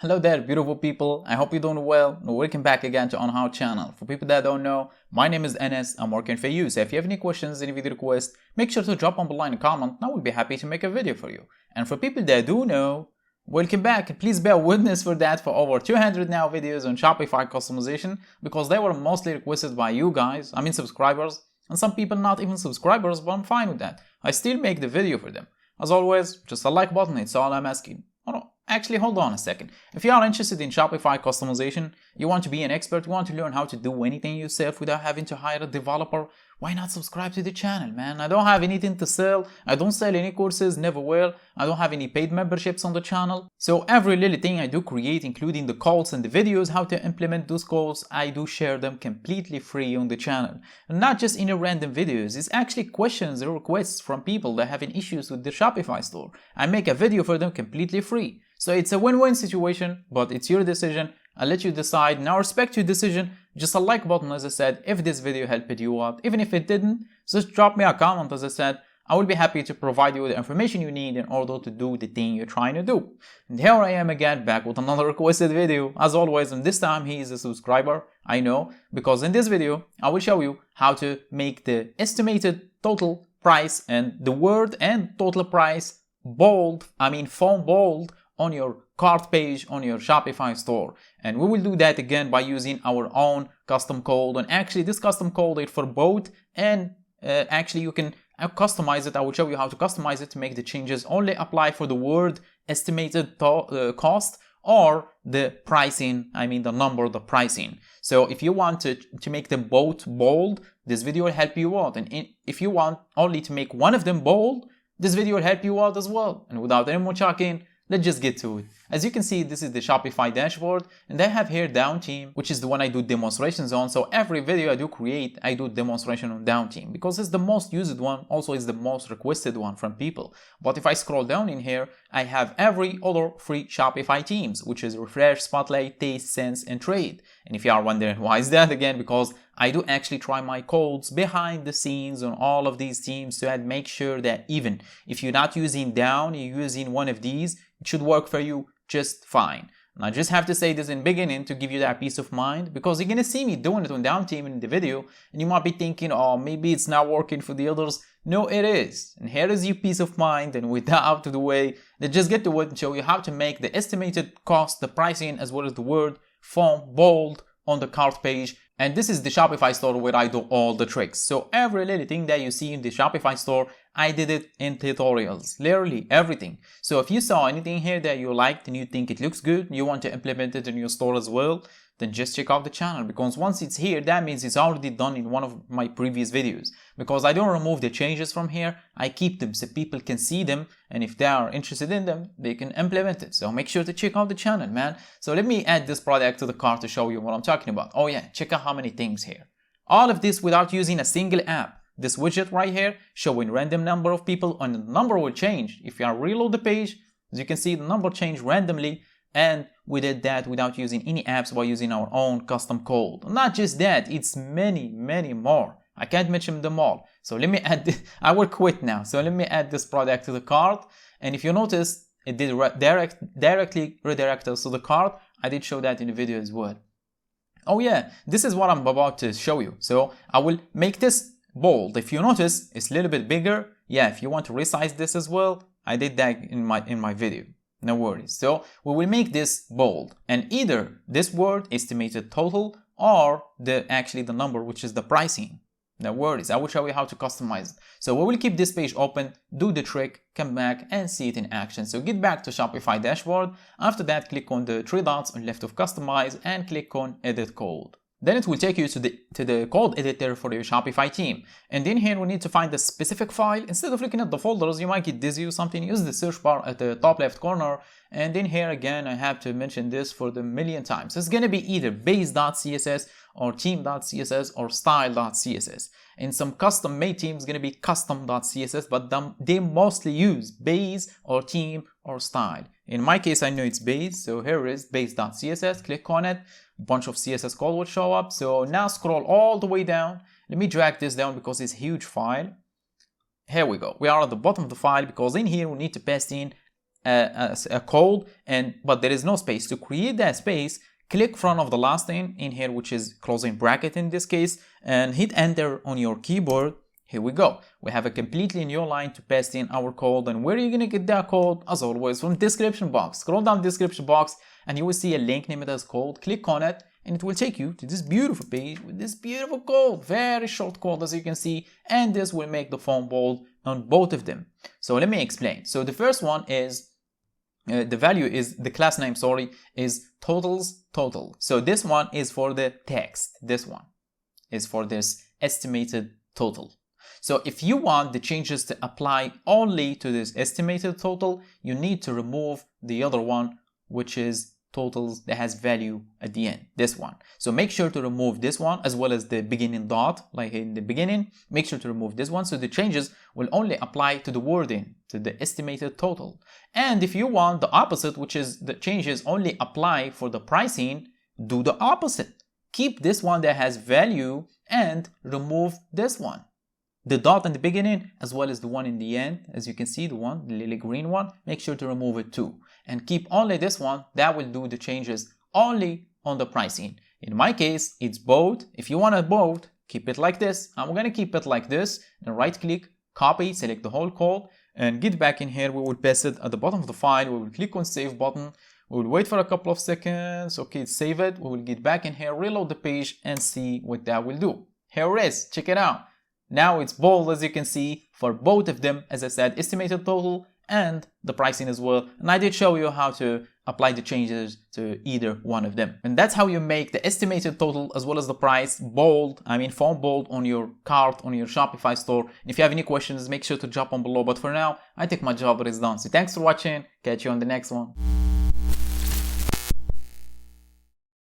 Hello there, beautiful people. I hope you're doing well. Welcome back again to On How channel. For people that don't know, my name is Enes. I'm working for you. So if you have any questions, any video requests, make sure to drop them below in a comment. I will be happy to make a video for you. And for people that do know, welcome back. Please bear witness for that for over 200 now videos on Shopify customization because they were mostly requested by you guys, subscribers, and some people not even subscribers, but I'm fine with that. I still make the video for them. As always, just a like button, it's all I'm asking. Oh no, actually hold on a second. If you are interested in Shopify customization, you want to be an expert, you want to learn how to do anything yourself without having to hire a developer, why not subscribe to the channel, man? I don't have anything to sell, I don't sell any courses, never will, I don't have any paid memberships on the channel. So every little thing I do create, including the codes and the videos, how to implement those codes, I do share them completely free on the channel. And not just in a random videos, it's actually questions or requests from people that having issues with the Shopify store. I make a video for them completely free. So it's a win-win situation, but it's your decision. I'll let you decide. Now respect your decision. Just a like button, as I said, if this video helped you out. Even if it didn't, just drop me a comment, as I said. I will be happy to provide you with the information you need in order to do the thing you're trying to do. And here I am again, back with another requested video. As always, and this time he is a subscriber, I know, because in this video, I will show you how to make the estimated total price and the word and total price bold, font bold, on your cart page on your Shopify store. And we will do that again by using our own custom code. And actually this custom code is for both, and actually you can customize it. I will show you how to customize it to make the changes only apply for the word estimated cost or the pricing, the pricing. So if you want to make them both bold, this video will help you out. And if you want only to make one of them bold, this video will help you out as well. And without any more talking, let's just get to it. As you can see, this is the Shopify dashboard, and I have here down team, which is the one I do demonstrations on. So every video I do create, I do demonstration on down team because it's the most used one, also is the most requested one from people. But if I scroll down in here, I have every other free Shopify themes, which is Refresh, Spotlight, Taste, Sense, and Trade. And if you are wondering why is that, again, because I do actually try my codes behind the scenes on all of these themes to make sure that even if you're not using down, you're using one of these, it should work for you just fine. And I just have to say this in beginning to give you that peace of mind, because you're gonna see me doing it on down team in the video, and you might be thinking, oh, maybe it's not working for the others. No, it is. And here is your peace of mind. And with that out of the way, let's just get to it and show you how to make the estimated cost, the pricing, as well as the word font bold on the cart page. And this is the Shopify store where I do all the tricks. So every little thing that you see in the Shopify store, I did it in tutorials, literally everything. So if you saw anything here that you liked and you think it looks good, you want to implement it in your store as well, then just check out the channel, because once it's here, that means it's already done in one of my previous videos. Because I don't remove the changes from here, I keep them so people can see them, and if they are interested in them, they can implement it. So make sure to check out the channel, man. So let me add this product to the cart to show you what I'm talking about. Oh yeah, check out how many things here. All of this without using a single app. This widget right here showing random number of people, and the number will change. If you reload the page, as you can see, the number changed randomly. And we did that without using any apps, by using our own custom code. Not just that, it's many, many more. I can't mention them all. So let me add this. I will quit now. So let me add this product to the cart. And if you notice, it did directly redirect us to the cart. I did show that in the video as well. Oh yeah, this is what I'm about to show you. So I will make this bold. If you notice, it's a little bit bigger. Yeah, if you want to resize this as well, I did that in my video. No worries. So we will make this bold, and either this word estimated total or the number, which is the pricing. No worries. I will show you how to customize it. So we will keep this page open, do the trick, come back and see it in action. So get back to Shopify dashboard. After that, click on the three dots on left of customize and click on edit code. Then it will take you to the code editor for your Shopify theme. And in here, we need to find the specific file. Instead of looking at the folders, you might get dizzy or something. Use the search bar at the top left corner. And in here, again, I have to mention this for the millionth time. So it's going to be either base.css or theme.css or style.css. In some custom made themes, it's going to be custom.css, but they mostly use base or theme or style. In my case, I know it's base. So here is base.css. Click on it. A bunch of CSS code will show up. So now scroll all the way down. Let me drag this down because it's a huge file. Here we go. We are at the bottom of the file because in here we need to paste in a code, but there is no space. To create that space, click front of the last thing in here, which is closing bracket in this case, and hit enter on your keyboard. Here we go. We have a completely new line to paste in our code. And where are you going to get that code? As always, from description box. Scroll down the description box and you will see a link named as code. Click on it and it will take you to this beautiful page with this beautiful code. Very short code, as you can see. And this will make the font bold on both of them. So let me explain. So the first one is the value is the class name, is totals total. So this one is for the text. This one is for this estimated total. So if you want the changes to apply only to this estimated total, you need to remove the other one, which is totals that has value at the end, this one. So make sure to remove this one as well as the beginning dot, like in the beginning. Make sure to remove this one so the changes will only apply to the wording, to the estimated total. And if you want the opposite, which is the changes only apply for the pricing, do the opposite. Keep this one that has value and remove this one. The dot in the beginning as well as the one in the end, as you can see, the little green one, make sure to remove it too. And keep only this one, that will do the changes only on the pricing. In my case, it's bold. If you want it bold, keep it like this. I'm going to keep it like this and right click, copy, select the whole code and get back in here. We will paste it at the bottom of the file. We will click on save button. We will wait for a couple of seconds. Okay, save it. We will get back in here, reload the page and see what that will do. Here it is. Check it out. Now it's bold, as you can see, for both of them, as I said, estimated total and the pricing as well. And I did show you how to apply the changes to either one of them. And that's how you make the estimated total as well as the price bold, font bold on your cart, on your Shopify store. And if you have any questions, make sure to drop them below. But for now, I think my job is done. So thanks for watching. Catch you on the next one.